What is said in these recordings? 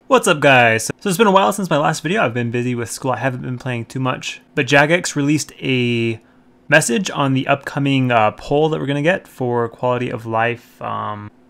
What's up guys? So it's been a while since my last video. I've been busy with school. I haven't been playing too much. But Jagex released a message on the upcoming poll that we're going to get for quality of life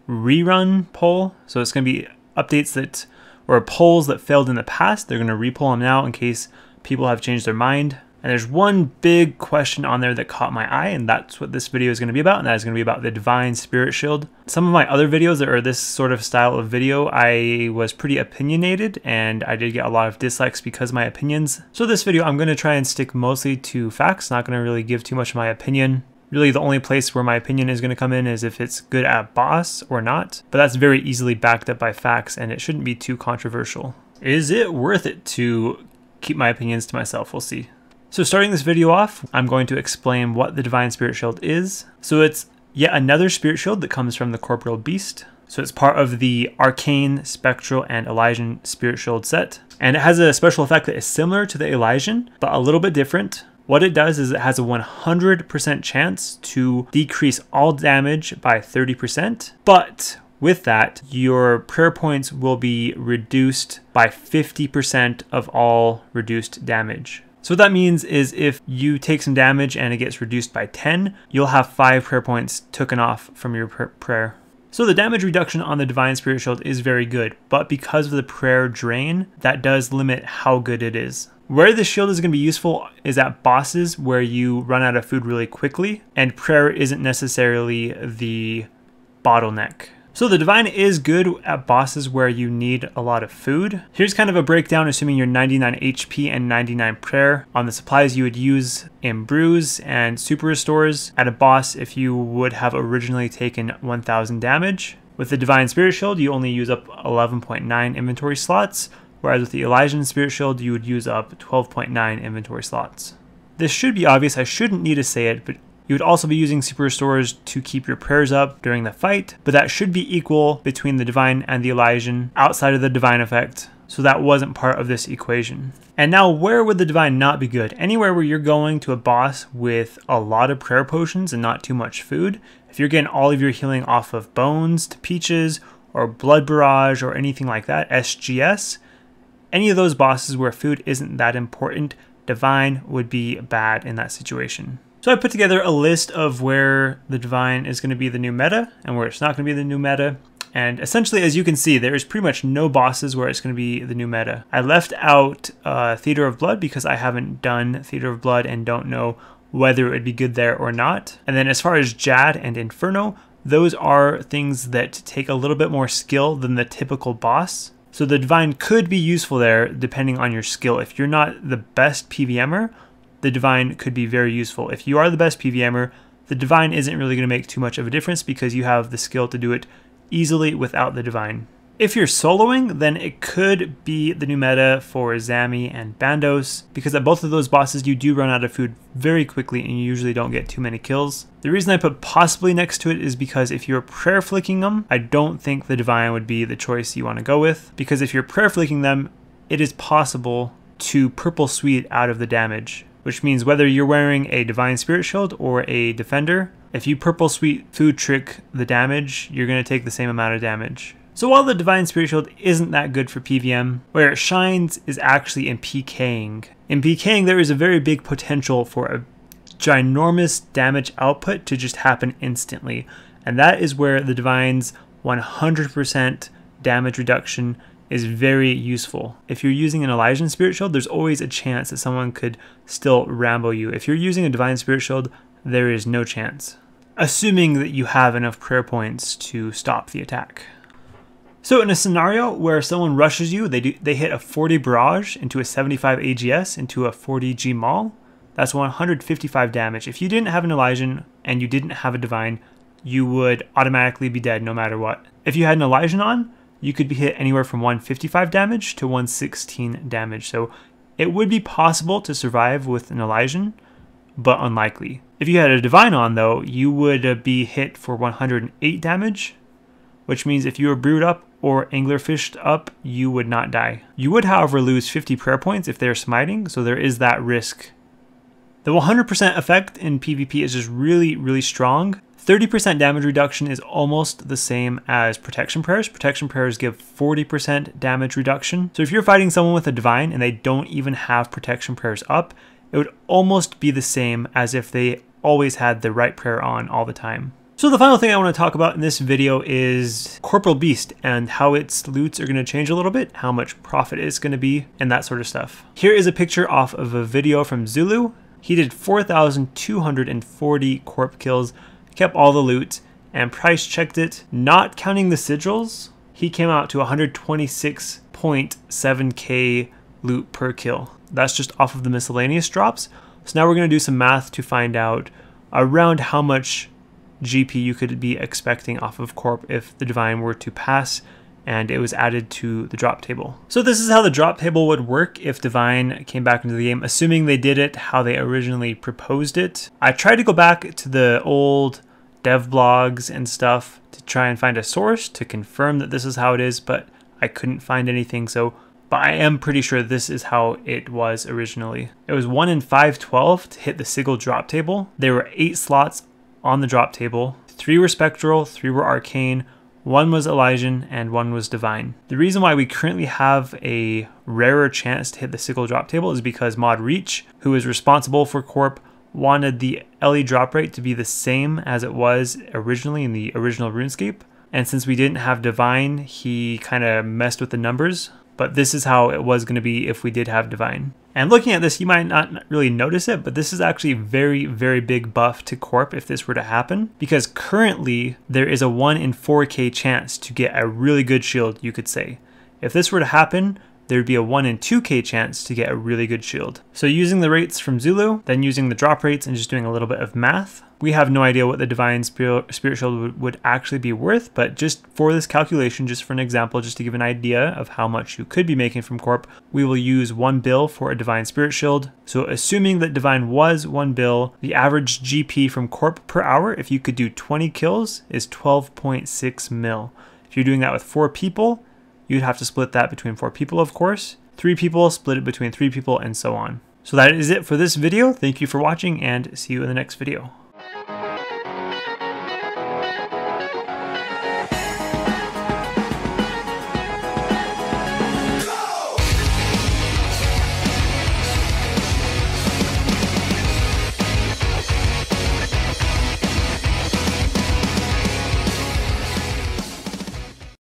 rerun poll. So it's going to be updates or polls that failed in the past. They're going to repoll them now in case people have changed their mind. And there's one big question on there that caught my eye, and that's what this video is going to be about, and that is going to be about the Divine Spirit Shield. Some of my other videos that are this sort of style of video, I was pretty opinionated, and I did get a lot of dislikes because of my opinions. So this video, I'm going to try and stick mostly to facts, not going to really give too much of my opinion. Really, the only place where my opinion is going to come in is if it's good at boss or not, but that's very easily backed up by facts, and it shouldn't be too controversial. Is it worth it to keep my opinions to myself? We'll see. So starting this video off, I'm going to explain what the Divine Spirit Shield is. So it's yet another Spirit Shield that comes from the Corporal Beast. So it's part of the Arcane, Spectral, and Elysian Spirit Shield set. And it has a special effect that is similar to the Elysian, but a little bit different. What it does is it has a 100% chance to decrease all damage by 30%. But with that, your prayer points will be reduced by 50% of all reduced damage. So what that means is if you take some damage and it gets reduced by 10, you'll have 5 prayer points taken off from your prayer. So the damage reduction on the Divine Spirit Shield is very good, but because of the prayer drain, that does limit how good it is. Where the shield is going to be useful is at bosses where you run out of food really quickly, and prayer isn't necessarily the bottleneck. So the Divine is good at bosses where you need a lot of food. Here's kind of a breakdown assuming you're 99 HP and 99 prayer on the supplies you would use in brews and super restores at a boss if you would have originally taken 1000 damage. With the Divine Spirit Shield, you only use up 11.9 inventory slots, whereas with the Elysian Spirit Shield, you would use up 12.9 inventory slots. This should be obvious, I shouldn't need to say it, but you would also be using super restores to keep your prayers up during the fight, but that should be equal between the Divine and the Elysian outside of the Divine effect, so that wasn't part of this equation. And now where would the Divine not be good? Anywhere where you're going to a boss with a lot of prayer potions and not too much food. If you're getting all of your healing off of bones to peaches or blood barrage or anything like that, SGS, any of those bosses where food isn't that important, Divine would be bad in that situation. So I put together a list of where the Divine is going to be the new meta and where it's not going to be the new meta. And essentially, as you can see, there is pretty much no bosses where it's going to be the new meta. I left out Theater of Blood because I haven't done Theater of Blood and don't know whether it would be good there or not. And then as far as Jad and Inferno, those are things that take a little bit more skill than the typical boss. So the Divine could be useful there depending on your skill. If you're not the best PVMer, the Divine could be very useful. If you are the best PVMer, the Divine isn't really going to make too much of a difference because you have the skill to do it easily without the Divine. If you're soloing, then it could be the new meta for Zami and Bandos, because at both of those bosses you do run out of food very quickly and you usually don't get too many kills. The reason I put possibly next to it is because if you're prayer flicking them, I don't think the Divine would be the choice you want to go with, because if you're prayer flicking them, it is possible to purple sweet out of the damage. Which means whether you're wearing a Divine Spirit Shield or a Defender, if you purple sweet food trick the damage, you're going to take the same amount of damage. So while the Divine Spirit Shield isn't that good for PVM, where it shines is actually in PKing. In PKing, there is a very big potential for a ginormous damage output to just happen instantly. And that is where the Divine's 100% damage reduction is very useful. If you're using an Elysian Spirit Shield, there's always a chance that someone could still Rambo you. If you're using a Divine Spirit Shield, there is no chance, assuming that you have enough prayer points to stop the attack. So in a scenario where someone rushes you, they hit a 40 barrage into a 75 AGS into a 40 G maul, that's 155 damage. If you didn't have an Elysian and you didn't have a Divine, you would automatically be dead no matter what. If you had an Elysian on, you could be hit anywhere from 155 damage to 116 damage. So it would be possible to survive with an Elysian, but unlikely. If you had a Divine on though, you would be hit for 108 damage, which means if you were brewed up or anglerfished up, you would not die. You would, however, lose 50 prayer points if they're smiting, so there is that risk. The 100% effect in PvP is just really, really strong. 30% damage reduction is almost the same as protection prayers. Protection prayers give 40% damage reduction. So if you're fighting someone with a divine and they don't even have protection prayers up, it would almost be the same as if they always had the right prayer on all the time. So the final thing I want to talk about in this video is Corporal Beast and how its loots are going to change a little bit, how much profit it's going to be, and that sort of stuff. Here is a picture off of a video from Zulu. He did 4,240 corp kills, kept all the loot, and price checked it, not counting the sigils. He came out to 126.7k loot per kill. That's just off of the miscellaneous drops. So now we're going to do some math to find out around how much GP you could be expecting off of Corp if the Divine were to pass and it was added to the drop table. So this is how the drop table would work if Divine came back into the game, assuming they did it how they originally proposed it. I tried to go back to the old dev blogs and stuff to try and find a source to confirm that this is how it is, but I couldn't find anything. But I am pretty sure this is how it was originally. It was 1 in 512 to hit the sigil drop table. There were 8 slots on the drop table. 3 were spectral, 3 were arcane, 1 was Elysian, and 1 was divine. The reason why we currently have a rarer chance to hit the sigil drop table is because Mod Reach, who is responsible for Corp, wanted the LE drop rate to be the same as it was originally in the original RuneScape. And since we didn't have divine, he kind of messed with the numbers. But this is how it was going to be if we did have divine. And looking at this, you might not really notice it, but this is actually a very, very big buff to Corp if this were to happen. Because currently, there is a 1 in 4k chance to get a really good shield, you could say. If this were to happen, there would be a 1 in 2k chance to get a really good shield. So using the rates from Zulu, then using the drop rates and just doing a little bit of math, we have no idea what the Divine Spirit Shield would actually be worth, but just for this calculation, just for an example, just to give an idea of how much you could be making from Corp, we will use 1 bill for a Divine Spirit Shield. So assuming that Divine was 1 bill, the average GP from Corp per hour, if you could do 20 kills, is 12.6 mil. If you're doing that with 4 people, you'd have to split that between 4 people, of course. 3 people, split it between 3 people, and so on. So that is it for this video. Thank you for watching, and see you in the next video.